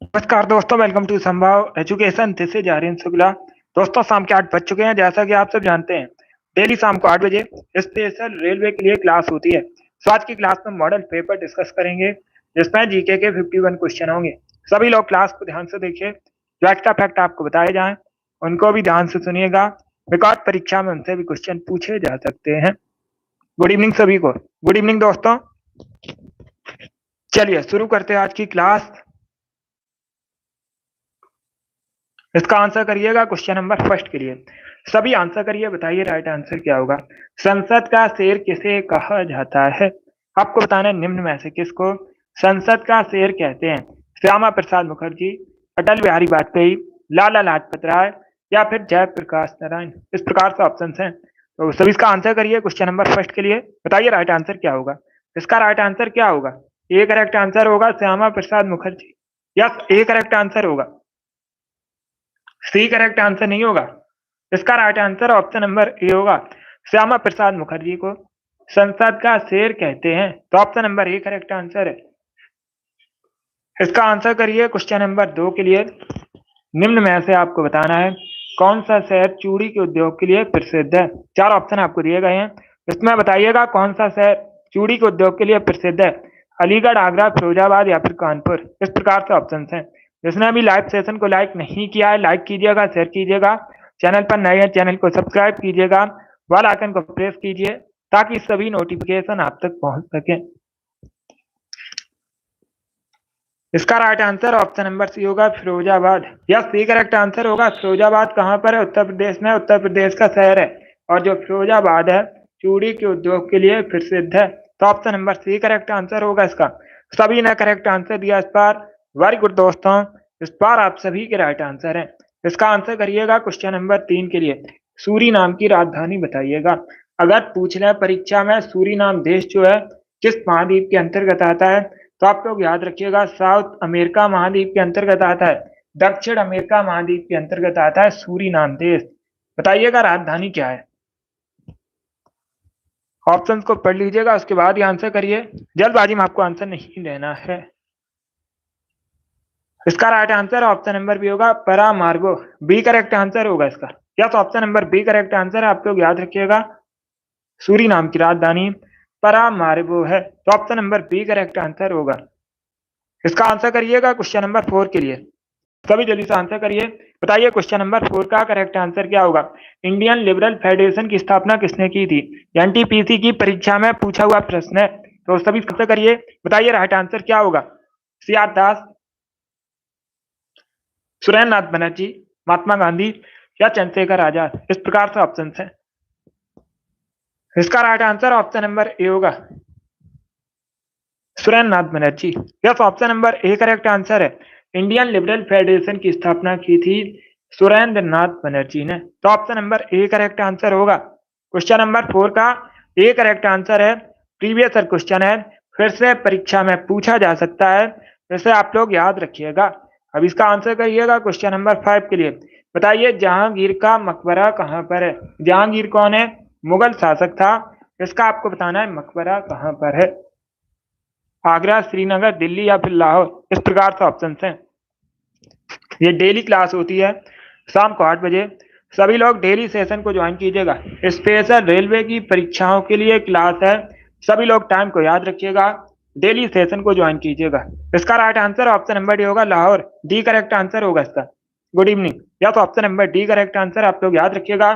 नमस्कार दोस्तों, welcome to Sambhav Education. This is Aryan Shukla. दोस्तों, शाम के 8 बज चुके हैं। जैसा कि आप सब जानते हैं, डेली शाम को 8 बजे स्पेशल रेलवे के लिए क्लास होती है। तो आज की क्लास में मॉडल पेपर डिस्कस करेंगे, जिसमें जीके के 51 क्वेश्चन होंगे। सभी लोग क्लास को ध्यान से देखिए। जो एक्स्ट्रा फैक्ट आपको बताए जाएं, उनको भी ध्यान से सुनिएगा, बिकॉज परीक्षा में उनसे भी क्वेश्चन पूछे जा सकते हैं। गुड इवनिंग सभी को। गुड इवनिंग दोस्तों। चलिए शुरू करते हैं आज की क्लास। इसका आंसर करिएगा क्वेश्चन नंबर फर्स्ट के लिए। सभी आंसर करिए, बताइए राइट आंसर क्या होगा। संसद का शेर किसे कहा जाता है? आपको बताना है निम्न में से किसको संसद का शेर कहते हैं। श्यामा प्रसाद मुखर्जी, अटल बिहारी वाजपेयी, लाला लाजपत राय या फिर जयप्रकाश नारायण। इस प्रकार से ऑप्शन हैं। तो सभी इसका आंसर करिए क्वेश्चन नंबर फर्स्ट के लिए। बताइए राइट आंसर क्या होगा। इसका राइट आंसर क्या होगा? ए करेक्ट आंसर होगा श्यामा प्रसाद मुखर्जी। यस, ए करेक्ट आंसर होगा। सी करेक्ट आंसर नहीं होगा। इसका right answer option number A होगा। श्यामा प्रसाद मुखर्जी को संसद का शेर कहते हैं। तो option number A correct answer है। इसका आंसर करिए क्वेश्चन नंबर 2 के लिए। निम्न में से आपको बताना है कौन सा शहर चूड़ी के उद्योग के लिए प्रसिद्ध है। 4 ऑप्शन आपको दिए गए हैं। इसमें बताइएगा कौन सा शहर चूड़ी के उद्योग के लिए प्रसिद्ध है। अलीगढ़, आगरा, फिरोजाबाद या फिर कानपुर। इस प्रकार से ऑप्शन हैं। जिसने अभी लाइव सेशन को लाइक नहीं किया है, लाइक कीजिएगा, शेयर कीजिएगा। चैनल पर नए हैं, चैनल को सब्सक्राइब कीजिएगा, बेल आइकन को प्रेस कीजिए ताकि सभी नोटिफिकेशन आप तक पहुंच सके। इसका right answer option number C होगा, Firozabad. Yes, C correct answer होगा। फिरोजाबाद कहाँ पर है? उत्तर प्रदेश में। उत्तर प्रदेश का शहर है और जो फिरोजाबाद है चूड़ी के उद्योग के लिए प्रसिद्ध है। तो option number C correct answer होगा इसका। सभी ने करेक्ट आंसर दिया इस बार। वेरी गुड दोस्तों, इस बार आप सभी के राइट आंसर है। इसका आंसर करिएगा क्वेश्चन नंबर 3 के लिए। सूरीनाम की राजधानी बताइएगा। अगर पूछ ले परीक्षा में सूरीनाम देश जो है किस महाद्वीप के अंतर्गत आता है, तो आप लोग याद रखिएगा साउथ अमेरिका महाद्वीप के अंतर्गत आता है। दक्षिण अमेरिका महाद्वीप के अंतर्गत आता है सूरीनाम देश। बताइएगा राजधानी क्या है। ऑप्शंस को पढ़ लीजिएगा, उसके बाद ही आंसर करिए। जल्दबाजी में आपको आंसर नहीं देना है। इसका right answer option number B होगा, परामार्गो। बी करेक्ट आंसर होगा इसका। Yes, option number B correct answer है। आप लोग याद रखिएगा सूरीनाम की राजधानी परामार्गो है। तो option number B correct answer होगा। इसका आंसर करिएगा क्वेश्चन नंबर 4 के लिए। सभी जल्दी से आंसर करिए। बताइए क्वेश्चन नंबर 4 का करेक्ट आंसर क्या होगा। इंडियन लिबरल फेडरेशन की स्थापना किसने की थी? एनटीपीसी की परीक्षा में पूछा हुआ प्रश्न है। तो सभी आंसर करिए। बताइए राइट आंसर क्या होगा। सीआर दास, सुरेंद्र नाथ बनर्जी, महात्मा गांधी या चंद्रशेखर आजाद। इस प्रकार से ऑप्शन है। इसका right answer option number A होगा, Surendra Nath Banerjee. Yes, option number A correct answer है। इंडियन लिबरल फेडरेशन की स्थापना की थी सुरेंद्र नाथ बनर्जी ने। तो option number A correct answer होगा। क्वेश्चन नंबर 4 का ए करेक्ट आंसर है। प्रीवियस ईयर क्वेश्चन है, फिर से परीक्षा में पूछा जा सकता है, इसे आप लोग याद रखिएगा। अब इसका आंसर करिएगा क्वेश्चन नंबर 5 के लिए। बताइए जहांगीर का मकबरा कहाँ पर है। जहांगीर कौन है? मुगल शासक था। इसका आपको बताना है मकबरा कहाँ पर है। आगरा, श्रीनगर, दिल्ली या फिर लाहौर। इस प्रकार से ऑप्शन हैं। ये डेली क्लास होती है शाम को 8 बजे। सभी लोग डेली सेशन को ज्वाइन कीजिएगा। स्पेशल रेलवे की परीक्षाओं के लिए क्लास है। सभी लोग टाइम को याद रखिएगा, डेली सेशन को ज्वाइन कीजिएगा। इसका right answer option number D होगा, लाहौर। डी करेक्ट आंसर होगा इसका। Good evening. या तो option number D correct answer. आप लोग याद रखिएगा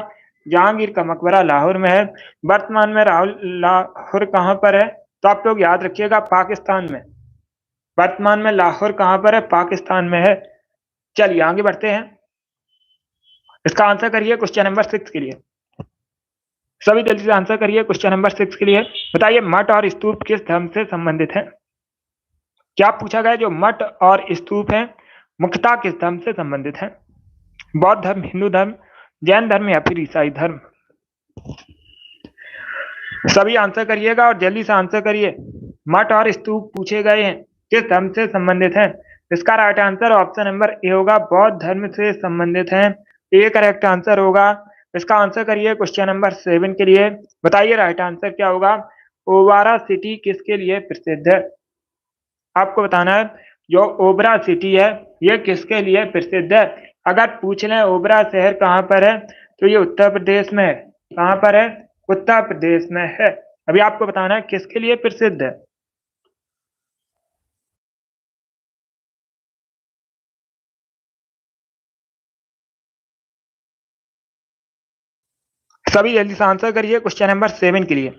जहांगीर का मकबरा लाहौर में है। वर्तमान में राहुल लाहौर कहाँ पर है? तो आप लोग याद रखिएगा पाकिस्तान में। वर्तमान में लाहौर कहाँ पर है? पाकिस्तान में है। चलिए आगे बढ़ते हैं। इसका आंसर करिए क्वेश्चन नंबर 6 के लिए। सभी जल्दी से आंसर करिए क्वेश्चन नंबर 6 के लिए। बताइए मठ और स्तूप किस धर्म से संबंधित है। क्या पूछा गया? जो मठ और स्तूप है मुख्यतः किस धर्म से संबंधित है? बौद्ध धर्म, हिंदू धर्म, जैन धर्म या फिर ईसाई धर्म। सभी आंसर करिएगा और जल्दी से आंसर करिए। मठ और स्तूप पूछे गए हैं, किस धर्म से संबंधित है? इसका right answer option number A होगा, बौद्ध धर्म से संबंधित है। ए करेक्ट आंसर होगा। इसका आंसर करिए क्वेश्चन नंबर 7 के लिए। बताइए राइट आंसर क्या होगा। ओवारा सिटी किसके लिए प्रसिद्ध है? आपको बताना है जो ओबरा सिटी है ये किसके लिए प्रसिद्ध है? अगर पूछ लें ओबरा शहर कहाँ पर है, तो ये उत्तर प्रदेश में है। कहाँ पर है? उत्तर प्रदेश में है। अभी आपको बताना है किसके लिए प्रसिद्ध है। सभी जल्दी से आंसर करिए क्वेश्चन नंबर 7 के लिए।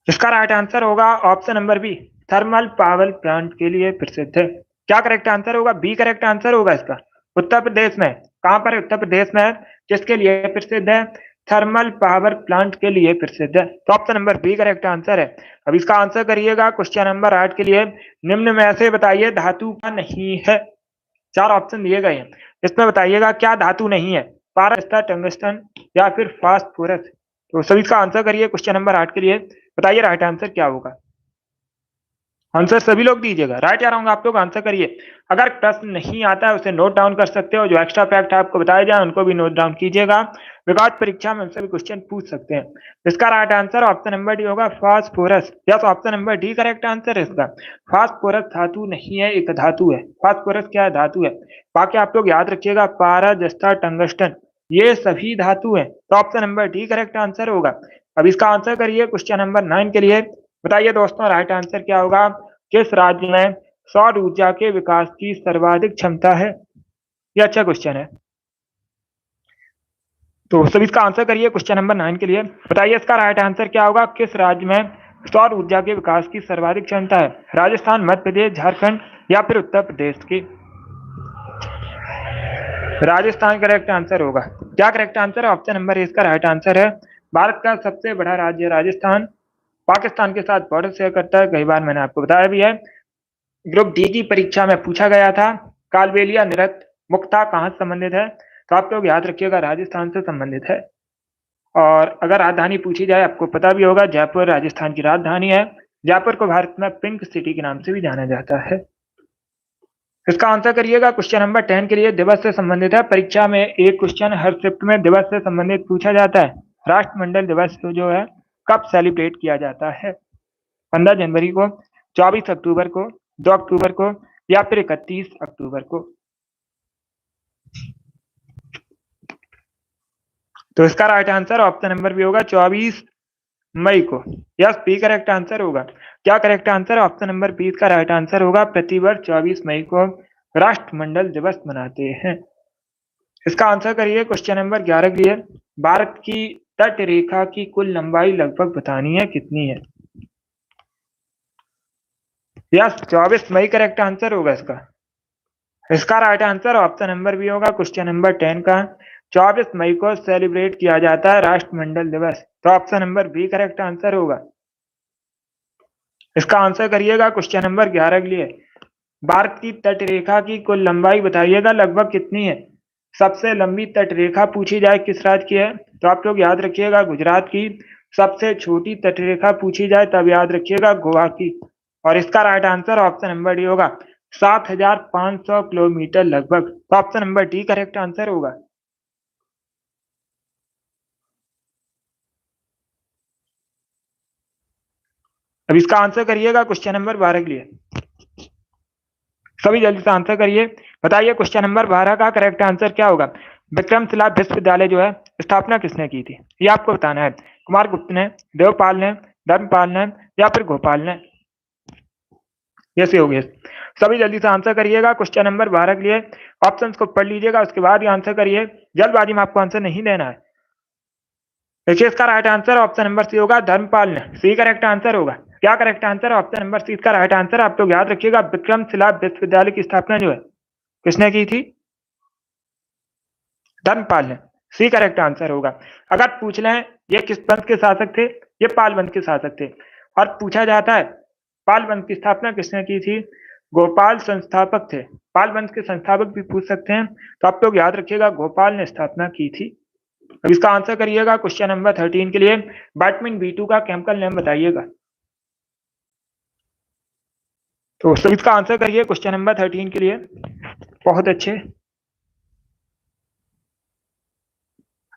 इसका राइट आंसर होगा option number B, thermal power plant के लिए प्रसिद्ध है। क्या करेक्ट आंसर होगा? बी करेक्ट आंसर होगा इसका। उत्तर प्रदेश में। कहां पर है? उत्तर प्रदेश में है। किसके लिए प्रसिद्ध है? थर्मल पावर प्लांट के लिए प्रसिद्ध है। तो option number B correct answer है। अब इसका आंसर करिएगा क्वेश्चन नंबर 8 के लिए। निम्न में से बताइए धातु का नहीं है। 4 ऑप्शन दिए गए हैं, इसमें बताइएगा क्या धातु नहीं है। पारस, टंगस्टन या फिर फास्फोरस। तो सभी इसका आंसर करिए क्वेश्चन नंबर 8 के लिए। बताइए राइट आंसर क्या होगा। आंसर सभी लोग दीजिएगा। राइट या रॉन्ग आप लोग आंसर करिए। अगर प्रश्न नहीं आता है उसे नोट डाउन कर सकते हो। जो एक्स्ट्रा फैक्ट आपको बताए जाए उनको भी नोट डाउन कीजिएगा। विकास परीक्षा में सभी क्वेश्चन पूछ सकते हैं। इसका right answer option number D होगा, phosphorus. Yes, option number D correct answer है इसका। फास्फोरस धातु नहीं है, एक धातु है। फास्फोरस क्या है? धातु है। बाकी आप लोग याद रखिएगा, पारा, जस्ता, टंगस्टन ये सभी धातु है। तो option number D correct answer होगा। अब इसका आंसर करिए क्वेश्चन नंबर 9 के लिए। बताइए दोस्तों राइट आंसर क्या होगा। किस राज्य में सौर ऊर्जा के विकास की सर्वाधिक क्षमता है? ये अच्छा क्वेश्चन है। तो सभी इसका आंसर करिए क्वेश्चन नंबर 9 के लिए। बताइए इसका राइट आंसर क्या होगा। किस राज्य में सौर ऊर्जा के विकास की सर्वाधिक क्षमता है? राजस्थान, मध्य प्रदेश, झारखंड या फिर उत्तर प्रदेश की? राजस्थान करेक्ट आंसर होगा। क्या करेक्ट आंसर है? ऑप्शन नंबर ए इसका राइट आंसर है। भारत का सबसे बड़ा राज्य राजस्थान पाकिस्तान के साथ बॉर्डर शेयर करता है। कई बार मैंने आपको बताया भी है। ग्रुप डी की परीक्षा में पूछा गया था। कालबेलिया नृत्य मुक्ता कहाँ से संबंधित है? तो आप लोग याद रखिएगा राजस्थान से संबंधित है। और अगर राजधानी पूछी जाए, आपको पता भी होगा जयपुर राजस्थान की राजधानी है। जयपुर को भारत में पिंक सिटी के नाम से भी जाना जाता है। इसका आंसर करिएगा क्वेश्चन नंबर 10 के लिए। दिवस से संबंधित है। परीक्षा में एक क्वेश्चन हर शिफ्ट में दिवस से संबंधित पूछा जाता है। राष्ट्रमंडल दिवस जो है कब सेलिब्रेट किया जाता है? 15 जनवरी को, 24 अक्टूबर को, 2 अक्टूबर को या फिर 31 अक्टूबर को? तो इसका right answer option number B होगा, 24 मई को। यस, बी करेक्ट आंसर होगा। क्या correct answer? Option number B का राइट आंसर होगा। प्रतिवर्ष 24 मई को राष्ट्रमंडल दिवस मनाते हैं। इसका आंसर करिए क्वेश्चन नंबर 11 के लिए। भारत की तट रेखा की कुल लंबाई लगभग बतानी है, कितनी है? यस, 24 मई करेक्ट आंसर होगा इसका। इसका right answer option number B होगा। क्वेश्चन नंबर 10 का 24 मई को सेलिब्रेट किया जाता है राष्ट्रमंडल दिवस। तो option number B correct answer होगा। इसका आंसर करिएगा क्वेश्चन नंबर 11 के लिए। भारत की तट रेखा की कुल लंबाई बताइएगा लगभग कितनी है। सबसे लंबी तट रेखा पूछी जाए किस राज्य की है, तो आप लोग याद रखिएगा गुजरात की। सबसे छोटी तट रेखा पूछी जाए तब याद रखिएगा गोवा की। और इसका right answer option number D होगा, 7,500 किलोमीटर लगभग। तो option number D correct answer होगा। अब इसका आंसर करिएगा क्वेश्चन नंबर 12 के लिए। सभी जल्दी से आंसर करिए। बताइए क्वेश्चन नंबर 12 का करेक्ट आंसर क्या होगा। विक्रमशिला विश्वविद्यालय जो है स्थापना किसने की थी, ये आपको बताना है। कुमार गुप्त ने, देवपाल ने, धर्मपाल ने या फिर गोपाल ने? यस, हो गया। सभी जल्दी से आंसर करिएगा क्वेश्चन नंबर 12 के लिए। ऑप्शंस को पढ़ लीजिएगा, उसके बाद ही आंसर करिए। जल्दबाजी में आपको आंसर नहीं देना है। देखिए इसका right answer option number C होगा, धर्मपाल ने। सी करेक्ट आंसर होगा। क्या correct answer? Option number C इसका राइट आंसर। आप लोग याद रखिएगा विक्रमशिला विश्वविद्यालय की स्थापना जो है किसने की थी? धर्मपाल ने। सी करेक्ट आंसर होगा। अगर पूछ लें ये किस वंश के शासक थे, ये पाल वंश के शासक थे। और पूछा जाता है पाल वंश की स्थापना किसने की थी, गोपाल संस्थापक थे। पाल वंश के संस्थापक भी पूछ सकते हैं, तो आप लोग याद रखिएगा गोपाल ने स्थापना की थी। अब इसका आंसर करिएगा क्वेश्चन नंबर 13 के लिए। विटामिन B2 का केमिकल नेम बताइएगा। तो सभी इसका आंसर करिए क्वेश्चन नंबर 13 के लिए। बहुत अच्छे।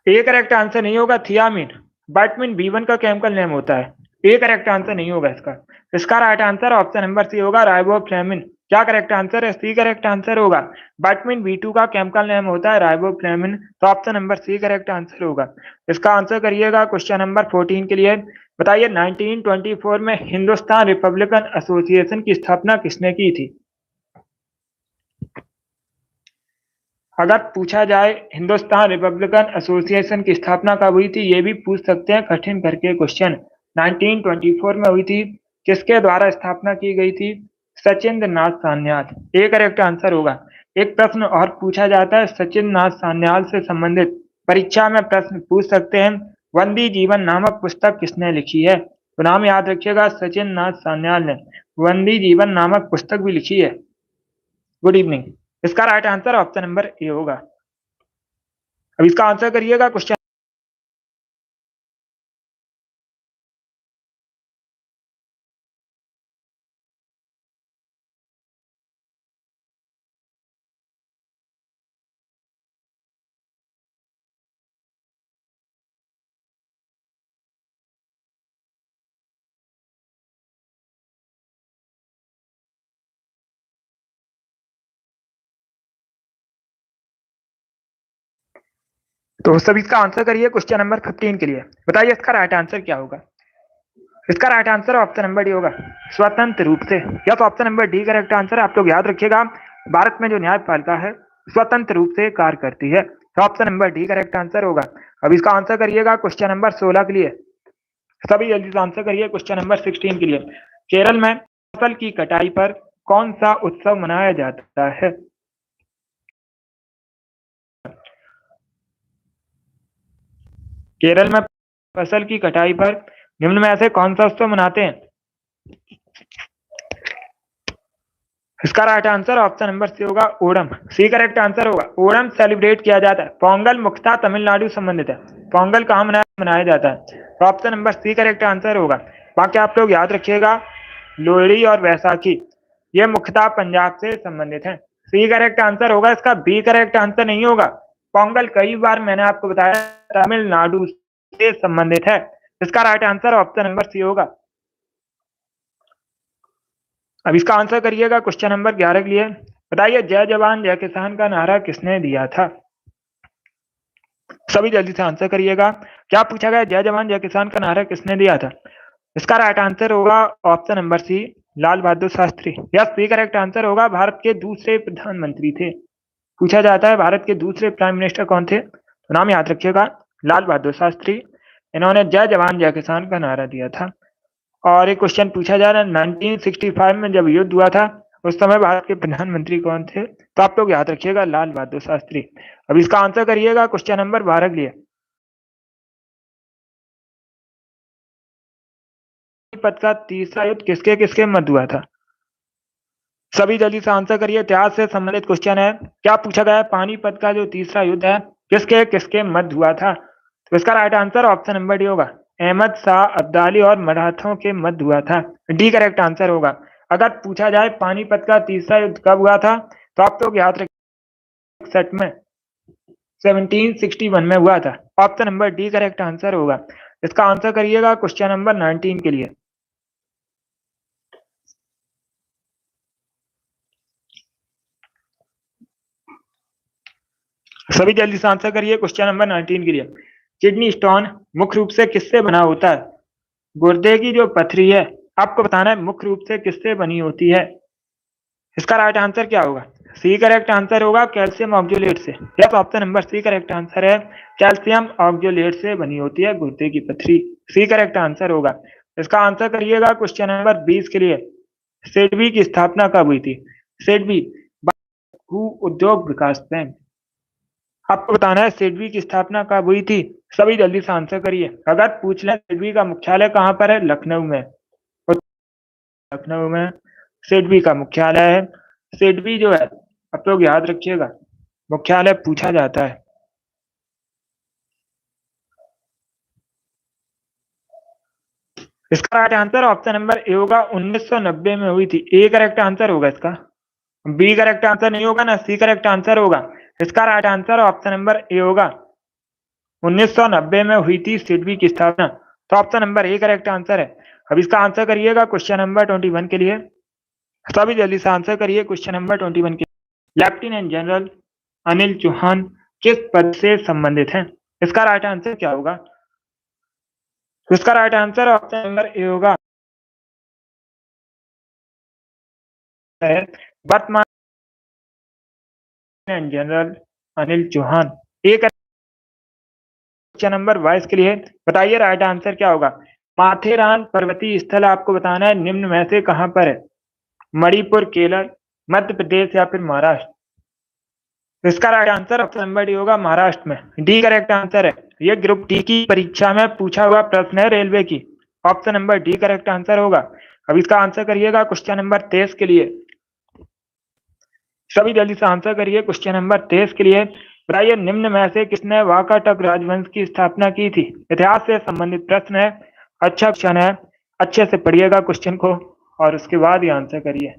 ए करेक्ट आंसर नहीं होगा, थियामिन। विटामिन B1 का केमिकल नेम होता है। ए करेक्ट आंसर नहीं होगा इसका। इसका right answer option number C होगा, राइबोफ्लेविन। क्या करेक्ट आंसर है? सी करेक्ट आंसर होगा। विटामिन बी2 का केमिकल नेम होता है राइबोफ्लेविन, तो option number C correct answer होगा। इसका आंसर करिएगा क्वेश्चन नंबर 14 के लिए। बताइए 1924 में हिंदुस्तान रिपब्लिकन एसोसिएशन की स्थापना किसने की थी? अगर पूछा जाए हिंदुस्तान रिपब्लिकन एसोसिएशन की स्थापना कब हुई थी, ये भी पूछ सकते हैं कठिन करके क्वेश्चन। 1924 में हुई थी। किसके द्वारा स्थापना की गई थी? सचिंद्र नाथ सान्याल। ए करेक्ट आंसर होगा। एक प्रश्न और पूछा जाता है सचिंद्र नाथ सान्याल से संबंधित, परीक्षा में प्रश्न पूछ सकते हैं, वंदी जीवन नामक पुस्तक किसने लिखी है? तो नाम याद रखिएगा, सचिंद्र नाथ सान्याल ने वंदी जीवन नामक पुस्तक भी लिखी है। Good evening. इसका right answer option number A होगा। अब इसका आंसर करिएगा क्वेश्चन। तो सभी इसका आंसर करिए क्वेश्चन नंबर 15 के लिए। बताइए इसका राइट आंसर क्या होगा? इसका right answer option number D होगा, स्वतंत्र रूप से। या तो option number D correct answer है। आप लोग याद रखिएगा, भारत में जो न्यायपालिका है स्वतंत्र रूप से कार्य करती है, तो option number D correct answer होगा। अब इसका आंसर करिएगा क्वेश्चन नंबर 16 के लिए। सभी जल्दी से आंसर करिए क्वेश्चन नंबर 16 के लिए। केरल में फसल की कटाई पर कौन सा उत्सव मनाया जाता है? केरल में फसल की कटाई पर निम्न में से कौन सा उत्सव मनाते हैं? इसका right answer option number C Onam, C. सी करेक्ट आंसर होगा। ओणम सेलिब्रेट किया जाता है। पोंगल मुख्यतः तमिलनाडु संबंधित है। पोंगल कहाँ मनाया जाता है? तो option number C correct answer होगा। बाकी आप लोग याद रखिएगा, लोहड़ी और वैसाखी ये मुख्यतः पंजाब से संबंधित है। सी करेक्ट आंसर होगा इसका। बी करेक्ट आंसर नहीं होगा। पोंगल कई बार मैंने आपको बताया तमिलनाडु से संबंधित है। इसका right answer option number C होगा। अब इसका आंसर करिएगा क्वेश्चन नंबर 11 के लिए। बताइए जय जवान जय किसान का नारा किसने दिया था? सभी जल्दी से आंसर करिएगा। क्या पूछा गया? जय जवान जय किसान का नारा किसने दिया था? इसका राइट आंसर होगा option number C, Lal Bahadur Shastri. Yes, C correct answer होगा। भारत के दूसरे प्रधानमंत्री थे। पूछा जाता है भारत के दूसरे प्राइम मिनिस्टर कौन थे, तो नाम याद रखिएगा, लाल बहादुर शास्त्री। इन्होंने जय जवान जय किसान का नारा दिया था। और एक क्वेश्चन पूछा जा रहा है 1965 में जब युद्ध हुआ था उस समय भारत के प्रधानमंत्री कौन थे? तो आप लोग याद रखिएगा, लाल बहादुर शास्त्री। अब इसका आंसर करिएगा क्वेश्चन नंबर 12 के लिए। पानीपत का तीसरा युद्ध किसके किसके मध्य हुआ था? सभी जल्दी से आंसर करिए, इतिहास से संबंधित क्वेश्चन है। क्या पूछा गया है? पानीपत का जो तीसरा युद्ध है किसके किसके मध्य हुआ था? तो इसका right answer option number D होगा, अहमद शाह अब्दाली और मराठों के मध्य हुआ था। डी करेक्ट आंसर होगा। अगर पूछा जाए पानीपत का तीसरा युद्ध कब हुआ था, तो आप लोग याद रखिए 61 में, 1761 में हुआ था। Option number D correct answer होगा। इसका आंसर करिएगा क्वेश्चन नंबर 19 के लिए। सभी जल्दी से आंसर करिए क्वेश्चन नंबर 19 के लिए। किडनी स्टोन मुख्य रूप से किससे बना होता है? गुर्दे की जो पथरी है आपको बताना है मुख्य रूप से किससे बनी होती है। इसका राइट आंसर क्या होगा? सी करेक्ट आंसर होगा, कैल्शियम ऑक्जेलेट से। Yes, option number C correct answer है। कैल्शियम ऑक्जेलेट से बनी होती है गुर्दे की पथरी। सी करेक्ट आंसर होगा। इसका आंसर करिएगा क्वेश्चन नंबर 20 के लिए। सिडबी की स्थापना कब हुई थी? सिडबी भू उद्योग विकास बैंक। आपको बताना है सिडबी की स्थापना कब हुई थी। सभी जल्दी से आंसर करिए। अगर पूछ लें सिडबी का मुख्यालय कहाँ पर है? लखनऊ में। लखनऊ में सिडबी का मुख्यालय है। सिडबी जो है आप लोग याद रखिएगा, मुख्यालय पूछा जाता है। इसका right answer option number A होगा, 1990 में हुई थी। ए करेक्ट आंसर होगा इसका। बी करेक्ट आंसर नहीं होगा ना, सी करेक्ट आंसर होगा। इसका right answer option number A होगा, 1990 में हुई थी सिडबी की स्थापना। तो option number A correct answer है। अब इसका आंसर करिएगा क्वेश्चन नंबर 21 के लिए। सभी जल्दी से आंसर करिए क्वेश्चन नंबर 21 के। लेफ्टिनेंट जनरल अनिल चौहान किस पद से संबंधित हैं? इसका राइट आंसर क्या होगा? तो इसका right answer option number A होगा है वर्तमान जनरल अनिल चौहान। एक क्वेश्चन नंबर 22 के लिए बताइए राइट आंसर क्या होगा? माथेरान पर्वतीय स्थल आपको बताना है निम्न में से कहां पर है? मणिपुर, केरल, मध्य प्रदेश या फिर महाराष्ट्र? तो इसका right answer option number D होगा महाराष्ट्र में। डी करेक्ट आंसर है। ये ग्रुप डी की परीक्षा में पूछा हुआ प्रश्न है रेलवे की। Option number D correct answer होगा। अब इसका आंसर करिएगा क्वेश्चन नंबर 23 के लिए। सभी जल्दी से आंसर करिए क्वेश्चन नंबर 23 के लिए। बताइए निम्न में से किसने वाकाटक राजवंश की स्थापना की थी? इतिहास से संबंधित प्रश्न है, अच्छा क्वेश्चन है, अच्छे से पढ़िएगा क्वेश्चन को और उसके बाद ही आंसर करिए।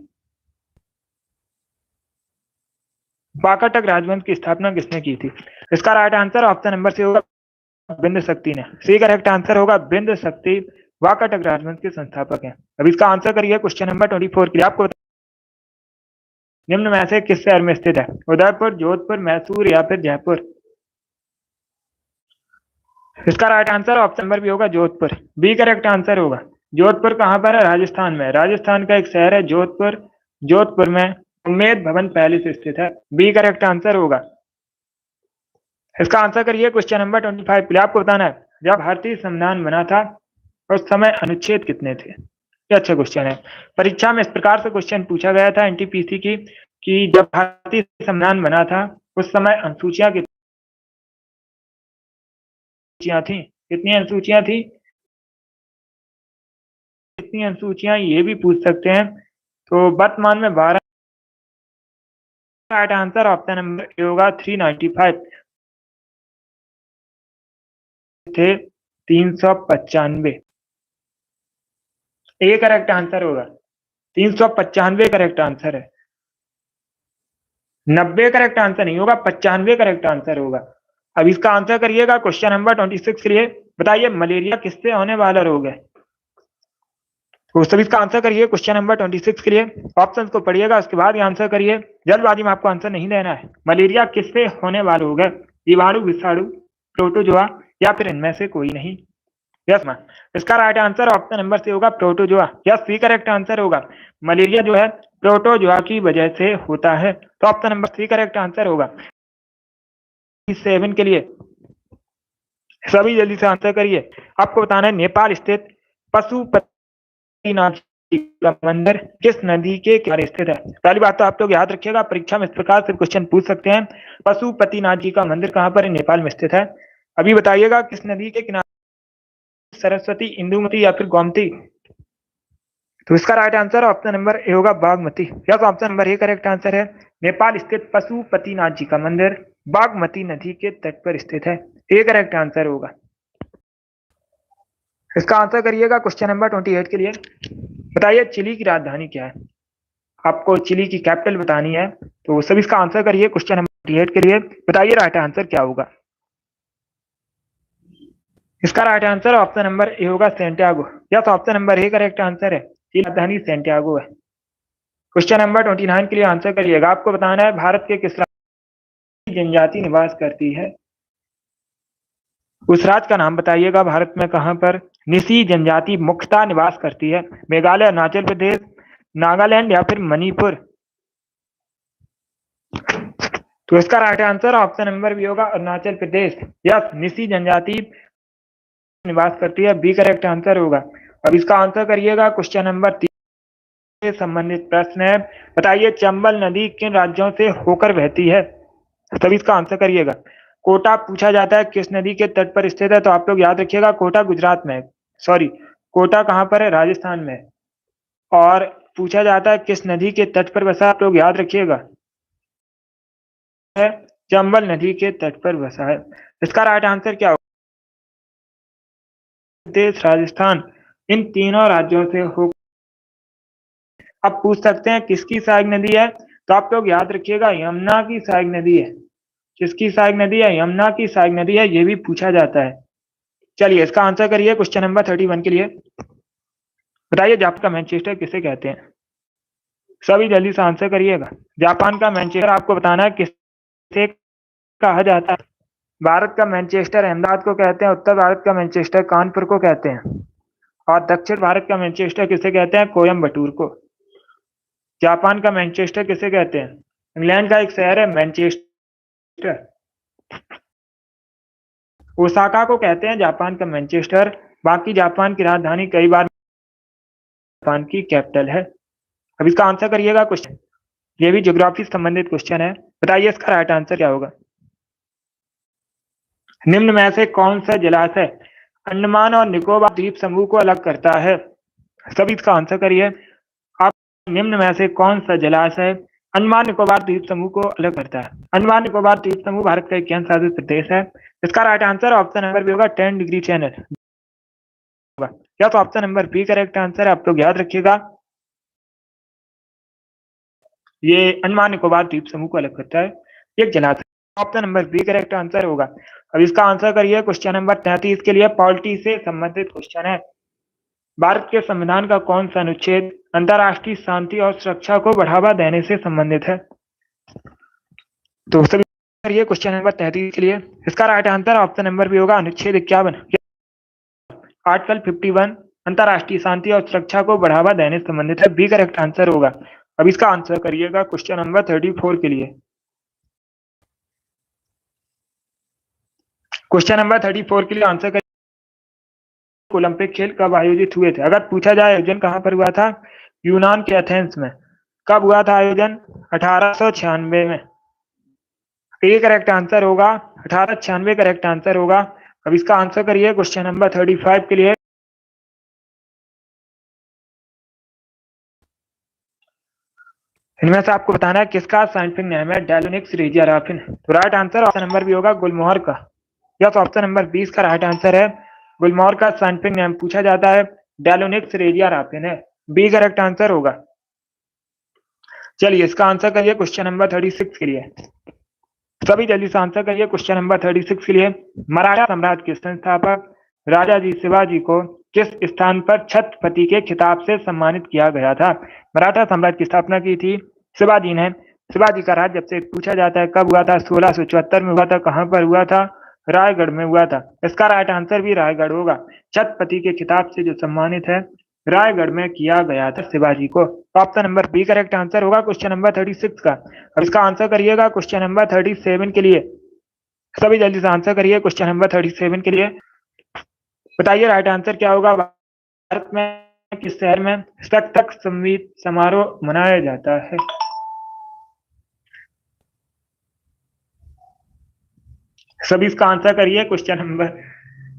वाकाटक राजवंश की स्थापना किसने की थी? इसका right answer option number C होगा बिंद शक्ति ने। सी करेक्ट आंसर होगा बिंद शक्ति वाकाटक राजवंश के संस्थापक हैं। अब इसका आंसर करिए क्वेश्चन नंबर 24 के लिए। आपको निम्न में से किस शहर में स्थित है? उदयपुर, जोधपुर, मैसूर या फिर जयपुर? इसका right answer option number B होगा जोधपुर। बी करेक्ट आंसर होगा। जोधपुर कहां पर है? राजस्थान में। राजस्थान का एक शहर है जोधपुर। जोधपुर में उम्मेद भवन पैलेस स्थित है। बी करेक्ट आंसर होगा। इसका आंसर करिए क्वेश्चन नंबर 25 के लिए। आपको बताना है जब भारतीय संविधान बना था उस समय अनुच्छेद कितने थे? ये अच्छा क्वेश्चन है। परीक्षा में इस प्रकार से क्वेश्चन पूछा गया था एनटीपीसी की कि जब भारतीय संविधान बना था उस समय अनुसूचियां कितनी थी? कितनी अनुसूचियां थी? कितनी अनुसूचियां ये भी पूछ सकते हैं। तो वर्तमान में 12। Right answer option number A होगा 395 थे 395। ए करेक्ट आंसर होगा। 395 करेक्ट आंसर है। 90 करेक्ट आंसर नहीं होगा, 95 करेक्ट आंसर होगा। अब इसका आंसर करिएगा क्वेश्चन नंबर 26 के लिए। बताइए मलेरिया किससे होने वाला रोग है? तो सभी इसका आंसर करिए क्वेश्चन नंबर 26 के लिए। ऑप्शंस को पढ़िएगा उसके बाद ही आंसर करिए। जल्दबाजी में आपको आंसर नहीं देना है। मलेरिया किससे होने वाला रोग है? जीवाणु, विषाणु, प्रोटोजोआ या फिर इनमें से कोई नहीं? Yes ma'am. इसका right answer option number C होगा protozoa. Yes, C correct answer होगा। मलेरिया जो है प्रोटोजोआ की वजह से होता है। तो option number C correct answer होगा। 7 के लिए सभी जल्दी से आंसर करिए। आपको बताना है नेपाल स्थित पशुपतिनाथ जी का मंदिर किस नदी के किनारे स्थित है? पहली बात तो आप लोग याद रखिएगा परीक्षा में इस प्रकार से क्वेश्चन पूछ सकते हैं। पशुपतिनाथ जी का मंदिर कहां पर है? नेपाल में स्थित है। अभी बताइएगा किस नदी के किनारे? सरस्वती, इंदुमती या फिर गोमती? तो इसका right answer option number A होगा Bagmati. Yes, option number A correct answer है। नेपाल स्थित पशुपतिनाथ जी का मंदिर बागमती नदी के तट पर स्थित है। ए करेक्ट आंसर होगा। इसका आंसर करिएगा क्वेश्चन नंबर 28 के लिए। बताइए चिली की राजधानी क्या है? आपको चिली की कैपिटल बतानी है। तो सभी इसका आंसर करिए क्वेश्चन नंबर 28 के लिए। बताइए राइट आंसर क्या होगा? इसका right answer option number A होगा Santiago. Yes, option number A correct answer है। चिली की राजधानी सेंटियागो है। क्वेश्चन नंबर 29 के लिए आंसर करिएगा। आपको बताना है भारत के किस राज्य में जनजाति निवास करती है? उस राज्य का नाम बताइएगा भारत में कहां पर निसी जनजाति मुख्यतः निवास करती है? मेघालय, अरुणाचल प्रदेश, नागालैंड या फिर मणिपुर? तो इसका right answer option number B होगा अरुणाचल प्रदेश। यस, निसी जनजाति निवास करती है। बी करेक्ट आंसर होगा। अब इसका आंसर करिएगा क्वेश्चन नंबर 3 से संबंधित प्रश्न है। बताइए चंबल नदी किन राज्यों से होकर बहती है? तभी इसका आंसर करिएगा। कोटा पूछा जाता है किस नदी के तट पर स्थित है? तो आप लोग याद रखिएगा कोटा गुजरात में है। सॉरी, कोटा कहां पर है? राजस्थान में। और पूछा जाता है किस नदी के तट पर बसा? आप लोग याद रखिएगा है चंबल नदी के तट पर बसा है। इसका राइट आंसर क्या होगा? देश, राजस्थान, इन तीनों राज्यों से हो। अब पूछ सकते हैं किसकी सहायक नदी है? तो आप लोग याद रखिएगा यमुना की सहायक नदी है। किसकी सहायक नदी है? यमुना की सहायक नदी है। ये भी पूछा जाता है। चलिए इसका आंसर करिए क्वेश्चन नंबर 31 के लिए। बताइए जापान का मैनचेस्टर किसे कहते हैं? सभी जल्दी से आंसर करिएगा। जापान का मैनचेस्टर आपको बताना है किसे कहा जाता है। भारत का मैनचेस्टर अहमदाबाद को कहते हैं, उत्तर भारत का मैनचेस्टर कानपुर को कहते हैं, और दक्षिण भारत का मैनचेस्टर किसे कहते हैं? कोयम्बटूर को। जापान का मैनचेस्टर किसे कहते हैं? इंग्लैंड का एक शहर है मैनचेस्टर। ओसाका को कहते हैं जापान का मैनचेस्टर। बाकी जापान की राजधानी कई बार जापान की कैपिटल है। अब इसका आंसर करिएगा क्वेश्चन, ये भी ज्योग्राफी से संबंधित क्वेश्चन है। बताइए इसका राइट आंसर क्या होगा। निम्न में से कौन सा जलाशय अंडमान और निकोबार द्वीप समूह को अलग करता है? सभी इसका आंसर करिए। आप निम्न में से कौन सा जलाशय अंडमान निकोबार द्वीप समूह को अलग करता है? अंडमान निकोबार द्वीप समूह भारत का एक केंद्र शासित प्रदेश है। इसका right answer option number B होगा 10 डिग्री चैनल होगा। या तो option number B correct answer है, आप लोग याद रखिएगा। ये अंडमान निकोबार द्वीप समूह को अलग करता है एक जलाशय। Option number B correct answer होगा। अब इसका आंसर करिए क्वेश्चन नंबर 33 के लिए पॉलिटी से संबंधित क्वेश्चन है। भारत के संविधान का कौन सा अनुच्छेद अंतर्राष्ट्रीय शांति और सुरक्षा को बढ़ावा देने से संबंधित है? तो सभी करिए क्वेश्चन नंबर 33 के लिए। इसका right answer option number B होगा अनुच्छेद 51, आर्टिकल 51 अंतर्राष्ट्रीय शांति और सुरक्षा को बढ़ावा देने से संबंधित है। बी करेक्ट आंसर होगा। अब इसका आंसर करिएगा क्वेश्चन नंबर 34 के लिए। क्वेश्चन नंबर 34 के लिए आंसर करिए, ओलंपिक खेल कब आयोजित हुए थे? अगर पूछा जाए आयोजन कहां पर हुआ था, यूनान के एथेंस में। कब हुआ था आयोजन? 1896 में। ये करेक्ट आंसर होगा, 1896 करेक्ट आंसर होगा। अब इसका आंसर करिए क्वेश्चन नंबर 35 के लिए। इनमें से आपको बताना है किसका साइंटिफिक नेम है डेलोनिक्स रेजियाराफिन। तो right answer option number B होगा गुलमोहर का। या तो ऑप्शन नंबर 20 का राइट आंसर है। गुलमोहर का साइंटिफिक नेम पूछा जाता है डेलोनिक्स रेजियाराफिन है। बी करेक्ट आंसर होगा। चलिए इसका आंसर करिए क्वेश्चन नंबर 36 के लिए। सभी जल्दी से आंसर करिए क्वेश्चन नंबर 36 के लिए। मराठा साम्राज्य के संस्थापक राजा जी शिवाजी को किस स्थान पर छत्रपति के खिताब से सम्मानित किया गया था? मराठा साम्राज्य की स्थापना की थी शिवाजी ने। शिवाजी का राज्य जब से पूछा जाता है कब हुआ था, 1674 में हुआ था। कहां पर हुआ था? रायगढ़ में हुआ था। इसका राइट आंसर भी रायगढ़ होगा। छत्रपति के खिताब से जो सम्मानित है रायगढ़ में किया गया था शिवाजी को। Option number B correct answer होगा क्वेश्चन नंबर 36 का। अब इसका आंसर करिएगा क्वेश्चन नंबर 37 के लिए। सभी जल्दी से आंसर करिए क्वेश्चन नंबर 37 के लिए। बताइए राइट आंसर क्या होगा। भारत में किस शहर में शतक संगीत समारोह मनाया जाता है? सभी इसका आंसर करिए क्वेश्चन नंबर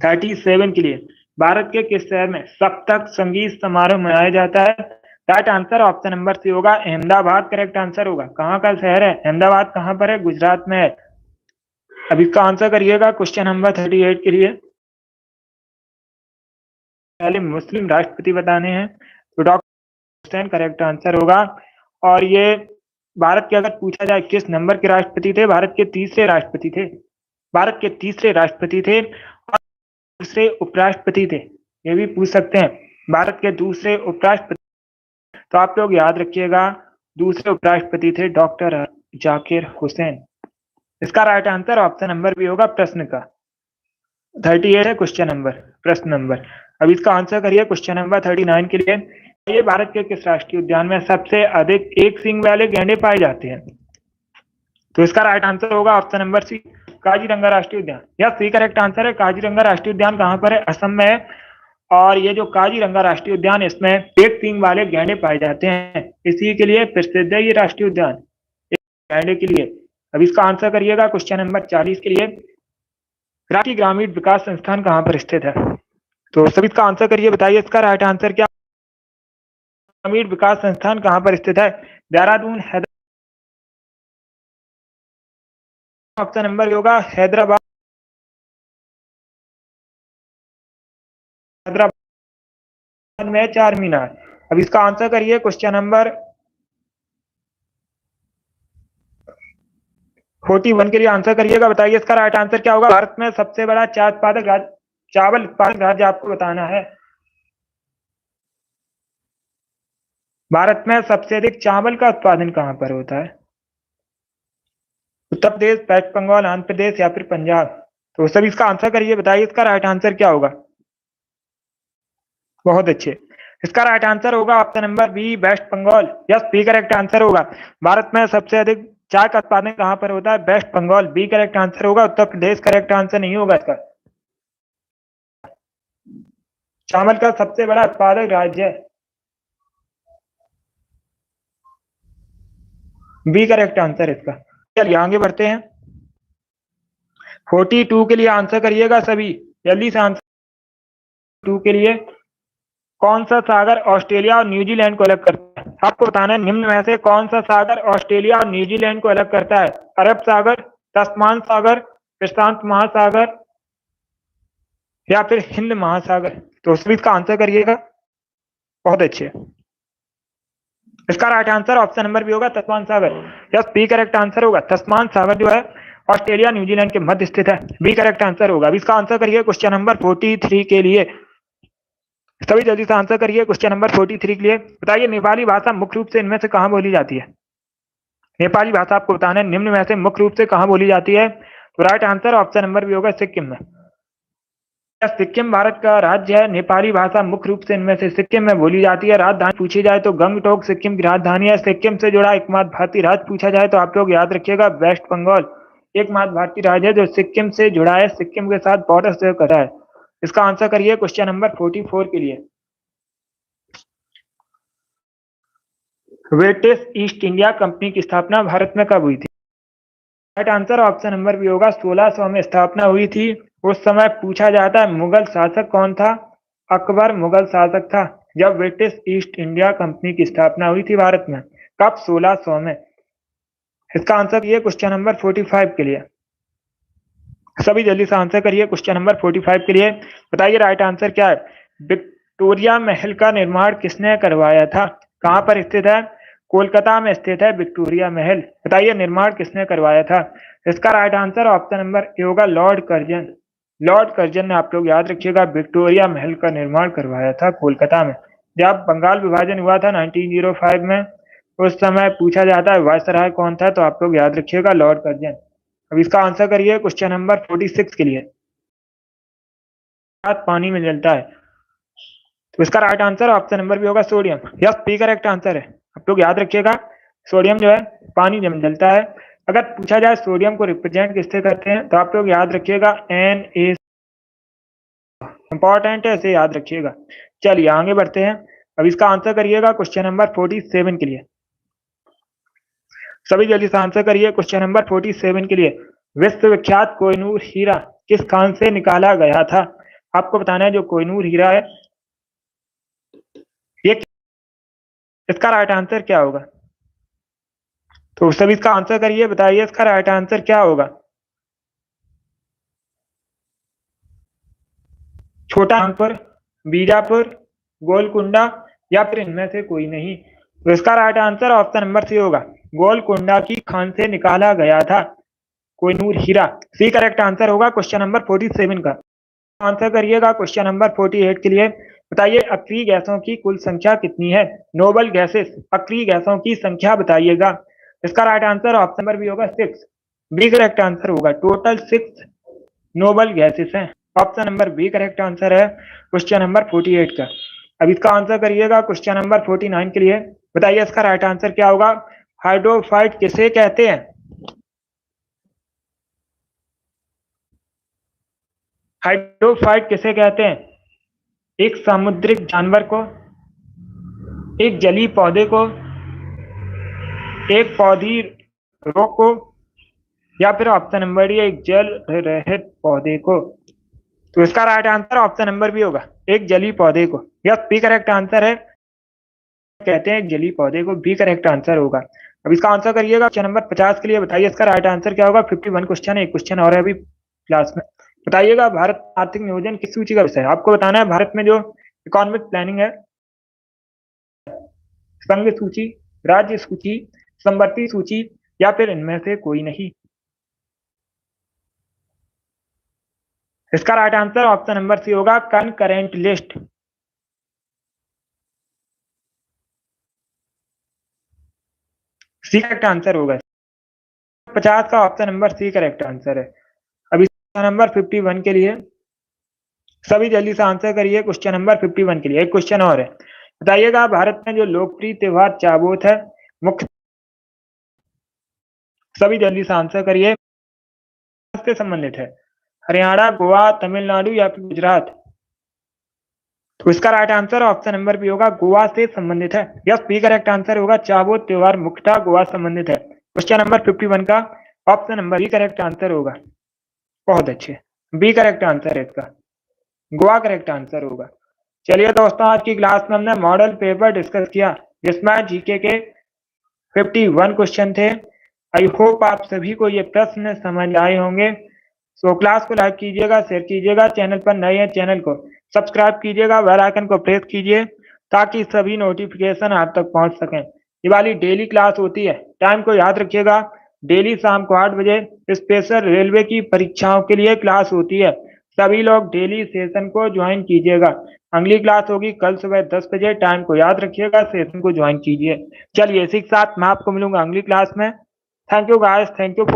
37 के लिए। भारत के किस शहर में सप्तक संगीत समारोह मनाया जाता है? Right answer option number C होगा अहमदाबाद करेक्ट आंसर होगा। कहाँ का शहर है अहमदाबाद? कहाँ पर है? गुजरात में है। अब इसका आंसर करिएगा क्वेश्चन नंबर 38 के लिए। पहले मुस्लिम राष्ट्रपति बताने हैं तो डॉक्टर हुसैन करेक्ट आंसर होगा। और ये भारत के अगर पूछा जाए किस नंबर के राष्ट्रपति थे, भारत के तीसरे राष्ट्रपति थे। भारत के तीसरे राष्ट्रपति थे और दूसरे उपराष्ट्रपति थे। ये भी पूछ सकते हैं भारत के दूसरे उपराष्ट्रपति। तो आप लोग याद रखिएगा दूसरे उपराष्ट्रपति थे डॉक्टर जाकिर हुसैन। इसका राइट आंसर ऑप्शन नंबर भी होगा प्रश्न का। 38 है क्वेश्चन नंबर, प्रश्न नंबर। अब इसका आंसर करिए क्वेश्चन नंबर 39 के लिए। ये भारत के किस राष्ट्रीय उद्यान में सबसे अधिक एक सींग वाले गैंडे पाए जाते हैं? तो इसका राइट आंसर होगा ऑप्शन नंबर सी काजीरंगा राष्ट्रीय उद्यान। यह सी करेक्ट आंसर है। काजीरंगा राष्ट्रीय उद्यान कहां पर है? असम में है। और ये जो काजीरंगा राष्ट्रीय उद्यान इसमें एक सींग वाले गैंडे पाए जाते हैं, इसी के लिए प्रसिद्ध है ये राष्ट्रीय उद्यान गैंडे के लिए। अब इसका आंसर करिएगा क्वेश्चन नंबर 40 के लिए। राष्ट्रीय ग्रामीण विकास संस्थान कहां पर स्थित है? तो सभी इसका आंसर करिए, बताइए इसका राइट आंसर क्या। ग्रामीण विकास संस्थान कहां पर स्थित है? देहरादून, हैदराबाद। ऑप्शन नंबर होगा हैदराबाद। हैदराबाद में चार मीनार। अब इसका आंसर करिए क्वेश्चन नंबर 41 के लिए आंसर करिएगा। बताइए इसका राइट आंसर क्या होगा। भारत में सबसे बड़ा चावल उत्पादक राज्य आपको बताना है। भारत में सबसे अधिक चावल का उत्पादन कहाँ पर होता है? उत्तर प्रदेश, वेस्ट बंगाल, आंध्र प्रदेश या फिर पंजाब? तो सभी इसका आंसर करिए, बताइए इसका राइट आंसर क्या होगा। बहुत अच्छे। इसका राइट आंसर होगा option number B, West Bengal. Yes, B correct answer होगा। भारत में सबसे अधिक चाय का उत्पादन कहाँ पर होता है? West Bengal. B correct answer होगा। उत्तर प्रदेश करेक्ट आंसर नहीं होगा इसका। चावल का सबसे बड़ा उत्पादक राज्य है। बी करेक्ट आंसर इसका। चलिए आगे बढ़ते हैं। 42 के लिए आंसर करिएगा सभी, जल्दी से आंसर। 2 के लिए कौन सा सागर ऑस्ट्रेलिया और न्यूजीलैंड को अलग करता है? आपको बताना है निम्न में से कौन सा सागर ऑस्ट्रेलिया और न्यूजीलैंड को अलग करता है? अरब सागर, तस्मान सागर, प्रशांत महासागर या फिर हिंद महासागर? तो सभी इसका आंसर करिएगा। बहुत अच्छे। इसका right answer option number B होगा, तस्मान सागर। यस, बी करेक्ट आंसर होगा। तस्मान सागर जो है ऑस्ट्रेलिया न्यूजीलैंड के मध्य स्थित है। बी करेक्ट आंसर होगा। अभी इसका आंसर करिए क्वेश्चन नंबर 43 के लिए। सभी जल्दी से आंसर करिए क्वेश्चन नंबर 43 के लिए। बताइए नेपाली भाषा मुख्य रूप से इनमें से कहाँ बोली जाती है? नेपाली भाषा आपको बताना है निम्न में से मुख्य रूप से कहाँ बोली जाती है? तो right answer option number B होगा, सिक्किम में। सिक्किम भारत का राज्य है। नेपाली भाषा मुख्य रूप से इनमें से सिक्किम में बोली जाती है। राजधानी पूछी जाए तो गंगटोक सिक्किम की राजधानी है। सिक्किम से जुड़ा एकमात्र भारतीय राज्य पूछा जाए तो आप लोग याद रखिएगा, वेस्ट बंगाल एकमात्र भारतीय राज्य है जो सिक्किम से जुड़ा है, सिक्किम के साथ बॉर्डर शेयर कर रहा है। इसका आंसर करिए क्वेश्चन नंबर 44 के लिए। ब्रिटिश ईस्ट इंडिया कंपनी की स्थापना भारत में कब हुई थी? Right answer option number B होगा, 1600 में स्थापना हुई थी। उस समय पूछा जाता है मुगल शासक कौन था? अकबर मुगल शासक था जब ब्रिटिश ईस्ट इंडिया कंपनी की स्थापना हुई थी भारत में। कब? 1600 में। इसका आंसर ये क्वेश्चन नंबर 45 के लिए। सभी जल्दी से आंसर करिए क्वेश्चन नंबर 45 के लिए। बताइए राइट आंसर क्या है? विक्टोरिया महल का निर्माण किसने करवाया था? कहां पर स्थित है? कोलकाता में स्थित है विक्टोरिया महल। बताइए निर्माण किसने करवाया था? इसका right answer option number A होगा, लॉर्ड कर्जन। लॉर्ड कर्जन ने, आप लोग याद रखिएगा, विक्टोरिया महल का निर्माण करवाया था कोलकाता में। जब बंगाल विभाजन हुआ था 1905 में, उस समय पूछा जाता है वायसराय कौन था, तो आप लोग याद रखिएगा लॉर्ड कर्जन। अब इसका आंसर करिए क्वेश्चन नंबर 46 के लिए। पानी में जलता है, तो इसका राइट आंसर ऑप्शन नंबर भी होगा, sodium. Yes, P correct answer है। आप लोग याद रखिएगा, सोडियम जो है पानी में जलता है। अगर पूछा जाए सोडियम को रिप्रेजेंट किससे करते हैं, तो आप लोग याद रखिएगा Na। इंपॉर्टेंट है, इसे याद रखिएगा। चलिए आगे बढ़ते हैं। अब इसका आंसर करिएगा क्वेश्चन नंबर 47 के लिए। सभी जल्दी से आंसर करिए क्वेश्चन नंबर 47 के लिए। विश्वविख्यात कोहिनूर हीरा किस खान से निकाला गया था? आपको बताना है जो कोहिनूर हीरा है ये, इसका राइट आंसर क्या होगा? तो सभी इसका आंसर करिए, बताइए इसका राइट आंसर क्या होगा। छोटा नागपुर, बीजापुर, गोलकुंडा या फिर इनमें से कोई नहीं? तो इसका right answer option number C होगा, गोलकुंडा की खान से निकाला गया था कोहिनूर हीरा। सी करेक्ट आंसर होगा क्वेश्चन नंबर 47 का। आंसर करिएगा क्वेश्चन नंबर 48 के लिए। बताइए अक्रिय गैसों की कुल संख्या कितनी है? नोबल गैसेस, अक्रिय गैसों की संख्या बताइएगा। इसका right answer option number B होगा, 6। बी करेक्ट आंसर होगा, टोटल 6 नोबल गैसेस हैं। Option number B correct answer है क्वेश्चन नंबर 48 का। अब इसका आंसर करिएगा क्वेश्चन नंबर 49 के लिए। बताइए इसका राइट आंसर क्या होगा? हाइड्रोफाइट किसे कहते हैं? हाइड्रोफाइट किसे कहते हैं? एक समुद्रिक जानवर को, एक जलीय पौधे को, एक पौधी रोग को, या फिर ऑप्शन नंबर डी एक जल रहित पौधे को? तो इसका right answer option number B होगा, एक जलीय पौधे को। यस, बी करेक्ट आंसर है, कहते हैं एक जलीय पौधे को। बी करेक्ट आंसर होगा। अब इसका आंसर करिएगा क्वेश्चन नंबर 50 के लिए। बताइए इसका राइट आंसर क्या होगा? 51 क्वेश्चन है, एक क्वेश्चन और है अभी क्लास में। बताइएगा भारत आर्थिक नियोजन किस सूची का विषय है? आपको बताना है भारत में जो इकोनॉमिक प्लानिंग है, संघ सूची, राज्य सूची, समवर्ती सूची या फिर इनमें से कोई नहीं? इसका right answer option number C होगा, concurrent list. C correct answer होगा। 50 का option number C correct answer है। अभी नंबर 51 के लिए सभी जल्दी से आंसर करिए। क्वेश्चन नंबर 51 के लिए एक क्वेश्चन और है, बताइएगा भारत में जो लोकप्रिय त्योहार चाबोत है मुख्य, सभी जल्दी से आंसर करिए, से संबंधित है, हरियाणा, गोवा, तमिलनाडु या फिर गुजरात। तो इसका right answer option number B Goa, गोवा से संबंधित है। यस, बी करेक्ट आंसर होगा, चाबोत त्योहार मुख्यतः गोवा संबंधित है। क्वेश्चन नंबर 51 का option number B correct answer होगा। बहुत अच्छे, बी करेक्ट आंसर है इसका, गोवा करेक्ट आंसर होगा। चलिए दोस्तों, आज की क्लास में हमने मॉडल पेपर डिस्कस किया जिसमें जीके के 51 क्वेश्चन थे। आई होप आप सभी को ये प्रश्न समझ आए होंगे। सो क्लास को लाइक कीजिएगा, शेयर कीजिएगा, चैनल पर नए हैं चैनल को सब्सक्राइब कीजिएगा, बेल आइकन को प्रेस कीजिए ताकि सभी नोटिफिकेशन आप तक पहुंच सकें। ये वाली डेली क्लास होती है, टाइम को याद रखिएगा, डेली शाम को 8 बजे स्पेशल रेलवे की परीक्षाओं के लिए क्लास होती है। सभी लोग डेली सेशन को ज्वाइन कीजिएगा। अगली क्लास होगी कल सुबह 10 बजे, टाइम को याद रखिएगा, सेशन को ज्वाइन कीजिए। चलिए इसी के साथ मैं आपको मिलूंगा अगली क्लास में। Thank you guys, thank you for